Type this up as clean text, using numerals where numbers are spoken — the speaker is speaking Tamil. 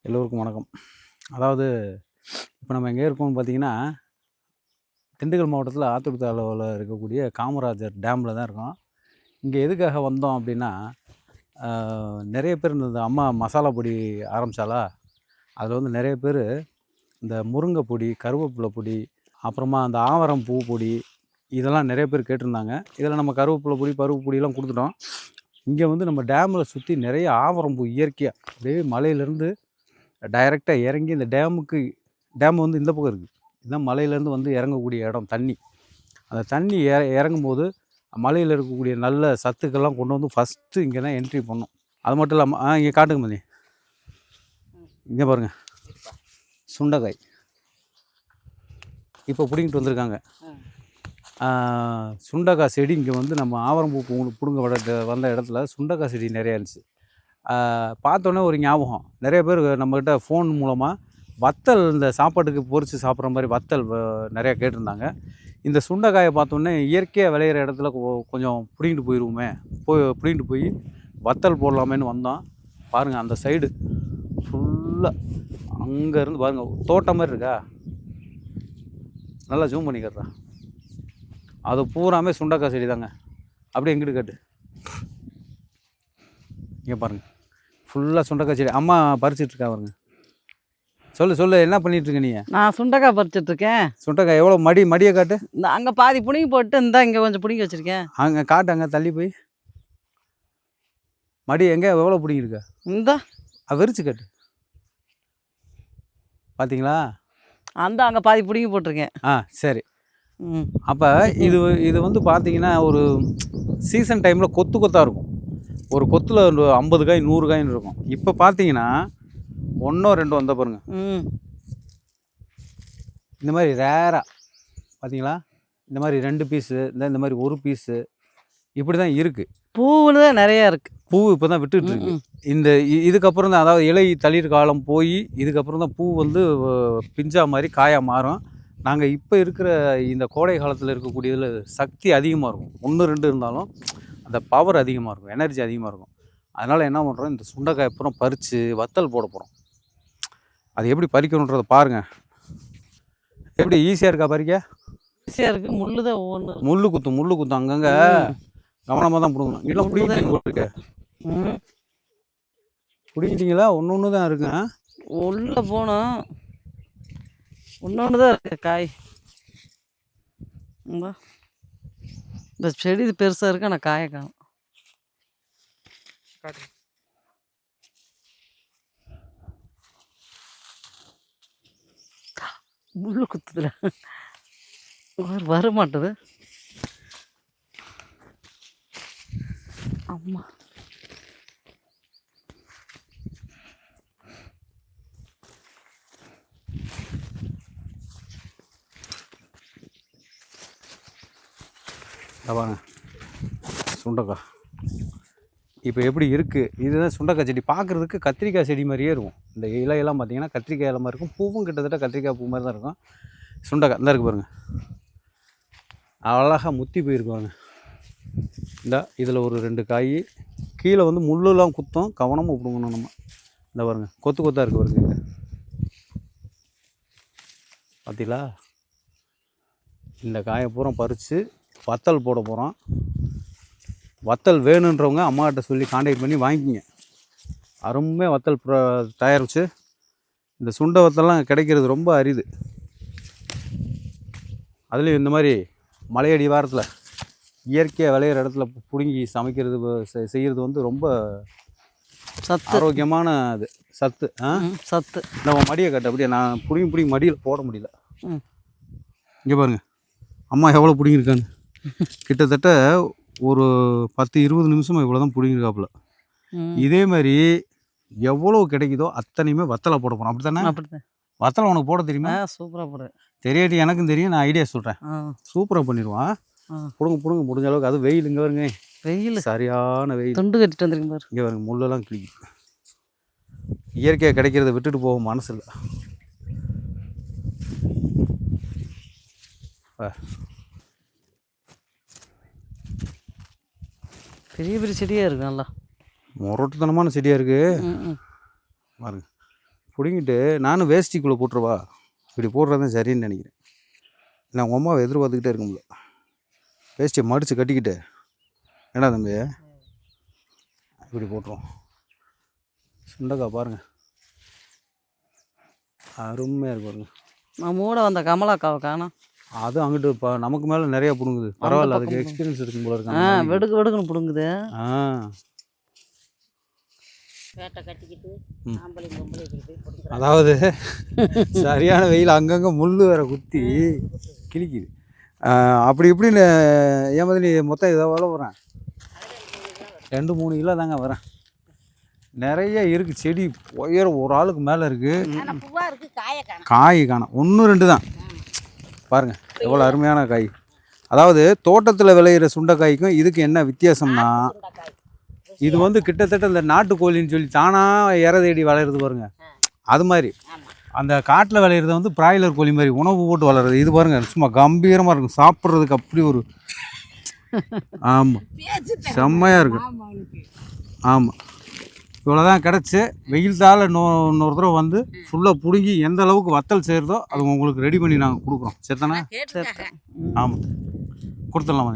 எல்லோருக்கும் வணக்கம். அதாவது இப்போ நம்ம எங்கே இருக்கோம்னு பார்த்தீங்கன்னா, திண்டுக்கல் மாவட்டத்தில் ஆத்தூர் தாலுகாவில் இருக்கக்கூடிய காமராஜர் டேமில் தான் இருக்கோம். இங்கே எதுக்காக வந்தோம் அப்படின்னா, நிறைய பேர் இந்த அம்மா மசாலா பொடி ஆரம்பித்தாலா, அதில் வந்து நிறைய பேர் இந்த முருங்கை பொடி, கருவேப்பிலை பொடி, அப்புறமா அந்த ஆவரம் பூ பொடி, இதெல்லாம் நிறைய பேர் கேட்டிருந்தாங்க. இதில் நம்ம கருவேப்பிலை பொடி, பருப்பு பொடியெல்லாம் கொடுத்துட்டோம். இங்கே வந்து நம்ம டேமில் சுற்றி நிறைய ஆவரம் பூ இயற்கையாக அப்படியே மலையிலேருந்து டைரெக்டாக இறங்கி இந்த டேம் வந்து இந்த பக்கம் இருக்குது. இதுதான் மலையிலேருந்து வந்து இறங்கக்கூடிய இடம் தண்ணி. அந்த தண்ணி இறங்கும்போது மலையில் இருக்கக்கூடிய நல்ல சத்துக்கள்லாம் கொண்டு வந்து ஃபஸ்ட்டு இங்கே தான் என்ட்ரி பண்ணோம். அது மட்டும் இல்லாமல் இங்கே காட்டுங்க மதி, இங்கே பாருங்கள் சுண்டைக்காய் இப்போ பிடிங்கிட்டு வந்திருக்காங்க. சுண்டைக்காய் செடி இங்கே வந்து நம்ம ஆவரம்பூ பிடுங்க வந்த இடத்துல சுண்டைக்காய் செடி நிறையா இருந்துச்சு. பார்த்தோன்னே ஒரு ஞாபகம், நிறைய பேர் நம்மக்கிட்ட ஃபோன் மூலமாக வத்தல் இந்த சாப்பாட்டுக்கு பொரித்து சாப்பிட்ற மாதிரி வத்தல் நிறையா கேட்டிருந்தாங்க. இந்த சுண்டைக்காயை பார்த்தோன்னே இயற்கையாக விளையிற இடத்துல கொஞ்சம் பிடிங்கிட்டு போயிடுவோமே, பிடிங்கிட்டு போய் வத்தல் போடலாமேன்னு வந்தோம். பாருங்கள் அந்த சைடு ஃபுல்லாக அங்கேருந்து பாருங்கள் தோட்டம் மாதிரி இருக்கா, நல்லா ஜூம் பண்ணிக்கிறதா, அது பூராமே சுண்டைக்காய் செடி தாங்க. அப்படியே எங்கிட்டு காட்டு, இங்கே பாருங்கள் ஃபுல்லாக சுண்டைக்காய் செடி. அம்மா பறிச்சிட்ருக்கா பாருங்க. சொல்லு என்ன பண்ணிகிட்ருக்க நீ? நான் சுண்டைக்காய் பறிச்சிட்ருக்கேன். சுண்டைக்காய் எவ்வளோ மடியை காட்டு. இந்த அங்கே பாதி பிடுங்கி போட்டு இந்த இங்கே கொஞ்சம் பிடுங்கி வச்சுருக்கேன். அங்கே காட்டு, அங்கே தள்ளி போய் மடி எங்கே எவ்வளோ பிடிங்கிருக்க இந்த விரிச்சு காட்டு. பார்த்தீங்களா, அந்த அங்கே பாதி பிடுங்கி போட்டிருக்கேன். சரி. அப்போ இது வந்து பார்த்தீங்கன்னா ஒரு சீசன் டைமில் கொத்தாக இருக்கும். ஒரு கொத்தில் 50 காய் 100 காயின்னு இருக்கும். இப்போ பார்த்தீங்கன்னா 1 2 வந்தால் பாருங்கள், இந்த மாதிரி ரேராக பார்த்தீங்களா, இந்த மாதிரி 2 பீஸு, இந்த மாதிரி 1 பீஸு, இப்படி தான் இருக்குது. பூவில் தான் நிறையா இருக்குது. பூ இப்போ தான் விட்டுட்டு இருக்கு. இந்த இதுக்கப்புறம் தான், அதாவது இலை தளிர் காலம் போய் இதுக்கப்புறம் தான் பூ வந்து பிஞ்சா மாதிரி காயாக மாறும். நாங்கள் இப்போ இருக்கிற இந்த கோடை காலத்தில் இருக்கக்கூடியதில் சக்தி அதிகமாக இருக்கும். 1 2 இருந்தாலும் அந்த பவர் அதிகமாக இருக்கும், எனர்ஜி அதிகமாக இருக்கும். அதனால் என்ன பண்ணுறோம், இந்த சுண்டைக்காய் அப்புறம் பறித்து வத்தல் போட போகிறோம். அது எப்படி பறிக்கணுன்றதை பாருங்கள். எப்படி ஈஸியாக இருக்கா பறிக்க? ஈஸியாக இருக்குது. முள்ளு தான் ஒவ்வொன்று, முள்ளு குத்தும் அங்கங்கே கவனமாக தான் பிடுங்கணும். இதெல்லாம் பிடிக்கிட்டு பிடிக்கிட்டீங்களா? ஒன்று தான் இருக்குங்க. உள்ளே போனோம், ஒன்று தான் இருக்குது காய். இந்த செடி பெருசாக இருக்கு, ஆனால் காயை காணும். முள்ளு குத்துதுல வர மாட்டுது. அம்மா வாங்க, சுண்டைக்காய் இப்போ எப்படி இருக்குது. இதுதான் சுண்டைக்காய் செடி. பார்க்குறதுக்கு கத்திரிக்காய் செடி மாதிரியே இருக்கும். இந்த இலையெல்லாம் பார்த்தீங்கன்னா கத்திரிக்காய் இலை மாதிரி இருக்கும். பூவும் கிட்டத்தட்ட கத்திரிக்காய் பூ மாதிரி தான் இருக்கும். சுண்டைக்காய் இந்த இருக்குது பாருங்கள், அழகாக முத்தி போயிருக்குவாங்க. இந்த இதில் ஒரு 2 காய் கீழே வந்து முள்ளெல்லாம் குத்தும், கவனமாக விடுங்கணும் நம்ம. இந்த பாருங்கள் கொத்தாக இருக்குது பாருங்க. பார்த்தீங்களா, இந்த காயை பூரா பறித்து வத்தல் போட போகிறோம். வத்தல் வேணுன்றவங்க அம்மாக்கிட்ட சொல்லி கான்டாக்ட் பண்ணி வாங்கிக்கிங்க. அருமையாக வத்தல் தயாரித்து, இந்த சுண்டை வத்தல்லாம் கிடைக்கிறது ரொம்ப அரிது. அதுலேயும் இந்த மாதிரி மலையடி வாரத்தில் இயற்கையாக விளையிற இடத்துல பிடுங்கி சமைக்கிறது செய்கிறது வந்து ரொம்ப சத்து, ஆரோக்கியமான இது சத்து. சத்து. நம்ம மடியை கட்ட அப்படியே நான் பிடிங்கி மடியில் போட முடியல. இங்கே பாருங்கள் அம்மா எவ்வளோ பிடிங்கிருக்கான்னு. கிட்டத்தட்ட ஒரு 10-20 நிமிஷமாக இவ்வளோ தான் பிடிங்கிருக்காப்புல. இதே மாதிரி எவ்வளோ கிடைக்குதோ அத்தனையுமே வத்தலை போட போகிறோம். அப்படி தானே? அப்படிதான். வத்தலை உனக்கு போட தெரியுமா? சூப்பராக போட தெரியாட்டி எனக்கும் தெரியும், நான் ஐடியா சொல்கிறேன். சூப்பராக பண்ணிடுவான். பிடுங்க முடிஞ்ச அளவுக்கு. அது வெயில், இங்கே வருங்க வெயில், சரியான வெயில். துண்டு கட்டிட்டு வந்துருங்க பாரு. இங்கே வருங்க முள்ளெல்லாம் கிளிக்கு. இயற்கையாக கிடைக்கிறத விட்டுட்டு போக மனசு இல்லை. பெரிய பெரிய செடியாக இருக்குது, நல்லா முரட்டுத்தனமான செடியாக இருக்குது பாருங்க. பிடுங்கிட்டு நானும் வேஷ்டிக்குள்ளே போட்டுருவா, இப்படி போடுறது தான் சரின்னு நினைக்கிறேன். நான் உங்கள் அம்மாவை எதிர்பார்த்துக்கிட்டே இருக்க முடியல. வேஷ்டியை மடித்து கட்டிக்கிட்டு என்ன தம்பி இப்படி போட்டுருவோம். சுண்டக்காய் பாருங்கள், அருமையாக இருக்கு பாருங்க. நான் மூட வந்த கமலாக்காவை காணோம். அது அங்கிட்டு இப்போ நமக்கு மேலே நிறையா பிடுங்குது. பரவாயில்ல, அதுக்கு பக்கம் எக்ஸ்பீரியன்ஸ் இருக்கும் போல ஆ இருக்காங்க. வெடுக்கு வெடுக்குன்னு பிடுங்குது. ஆ பேட்டை கட்டிக்கிட்டு ம். ஆம்பளை பொம்பளை இப்படி போய் பிடிக்கிறாங்க. அதாவது சரியான வெயில், அங்கங்கே முள் வேற குத்தி கிழிக்குது. அப்படி இப்படின்னு ஏமாதிரி மொத்தம் இதை வர வரேன் 2-3 கிலோ தாங்க வரேன். நிறைய இருக்குது செடி, உயரம் ஒரு ஆளுக்கு மேலே இருக்குது. ஆனா பூவா இருக்கு, காயை காணோம். காய் காணும், 1-2 தான். பாருங்கள் எவ்வளோ அருமையான காய். அதாவது தோட்டத்தில் விளையிற சுண்டைக்காய்க்கும் இதுக்கு என்ன வித்தியாசம்னா, சுண்டைக்காய் இது வந்து கிட்டத்தட்ட இந்த நாட்டுக்கோழின்னு சொல்லி தானாக இற தேடி வளருது பாருங்க. அது மாதிரி ஆமா. அந்த காட்டில் விளையிறது வந்து பிராய்லர் கோழி மாதிரி உணவு போட்டு வளருது. இது பாருங்கள் சும்மா கம்பீரமாக இருக்கும், சாப்பிட்றதுக்கு அப்படி ஒரு ஆமாம் செம்மையாக இருக்கும். ஆமாம், இவ்வளோ தான் கிடச்சி. வெயில் தாள் இன்னொரு தடவை வந்து ஃபுல்லாக பிடுங்கி எந்த அளவுக்கு வத்தல் செய்கிறதோ அது உங்களுக்கு ரெடி பண்ணி நாங்கள் கொடுக்குறோம். சரி தானே? கேட்டுட்டாங்க. ஆமாம், கொடுத்துடலாம்.